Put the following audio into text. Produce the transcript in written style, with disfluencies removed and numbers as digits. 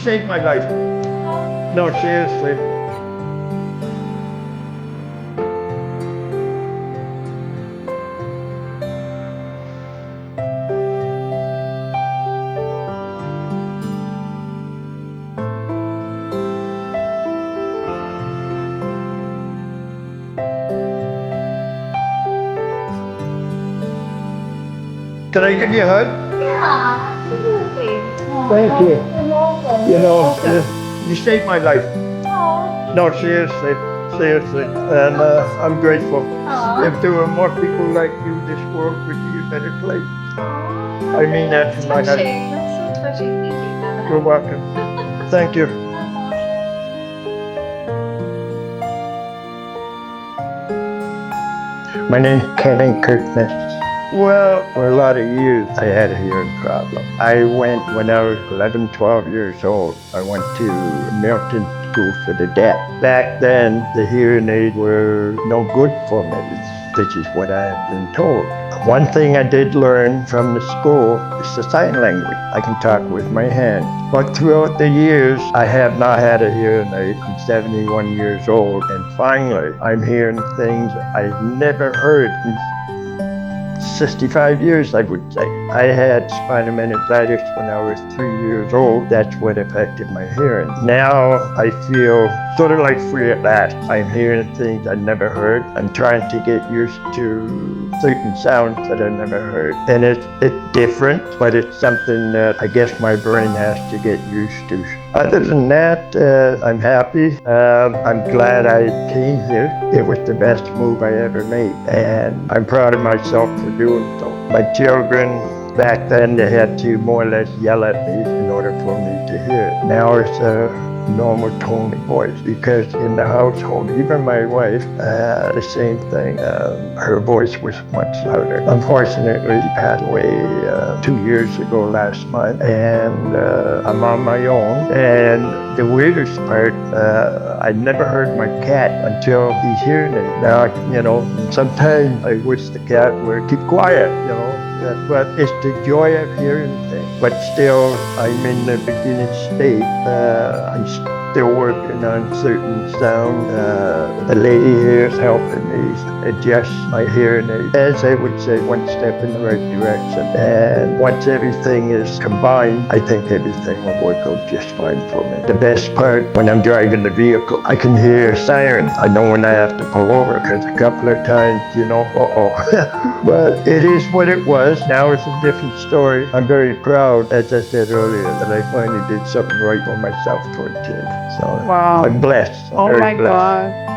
saved my life. No, seriously. Can I give you a hug? Yeah, absolutely. Thank you. You're welcome. You know, you saved my life. Aw. No, seriously, seriously. And I'm grateful. Aw. If there were more people like you, this world would be a better place. Aw. I mean that from my heart. Touching. That's so touching. Thank you, Nana. You're welcome. Thank you. My name's Kevin Kirkness. Well, for a lot of years, I had a hearing problem. I went when I was 11, 12 years old. I went to Milton School for the Deaf. Back then, the hearing aids were no good for me. This is what I have been told. One thing I did learn from the school is the sign language. I can talk with my hands. But throughout the years, I have not had a hearing aid. I'm 71 years old, and finally, I'm hearing things I've never heard in 65 years, I would say. I had spinal meningitis when I was 3 years old. That's what affected my hearing. Now I feel sort of like free at last. I'm hearing things I never heard. I'm trying to get used to certain sounds that I never heard. And it's different, but it's something that I guess my brain has to get used to. Other than that, I'm happy. I'm glad I came here. It was the best move I ever made. And I'm proud of myself for doing so. My children, back then, they had to more or less yell at me in order for me to hear it. Now it's a normal tone of voice, because in the household, even my wife, the same thing. Her voice was much louder. Unfortunately, she passed away 2 years ago last month, and I'm on my own. And the weirdest part, I never heard my cat until he's hearing it. Now, you know, sometimes I wish the cat would keep quiet, you know. But it's the joy of hearing things. But still, I'm in the beginning state. I'm still working on certain sound. The lady here is helping me adjust my hearing aid. As I would say, one step in the right direction. And once everything is combined, I think everything will work out just fine for me. The best part, when I'm driving the vehicle, I can hear sirens. I know when I have to pull over, because a couple of times, you know, But it is what it was. Now it's a different story. I'm very proud, as I said earlier, that I finally did something right for myself toward kids. So Wow. I'm blessed. Oh very my blessed. God.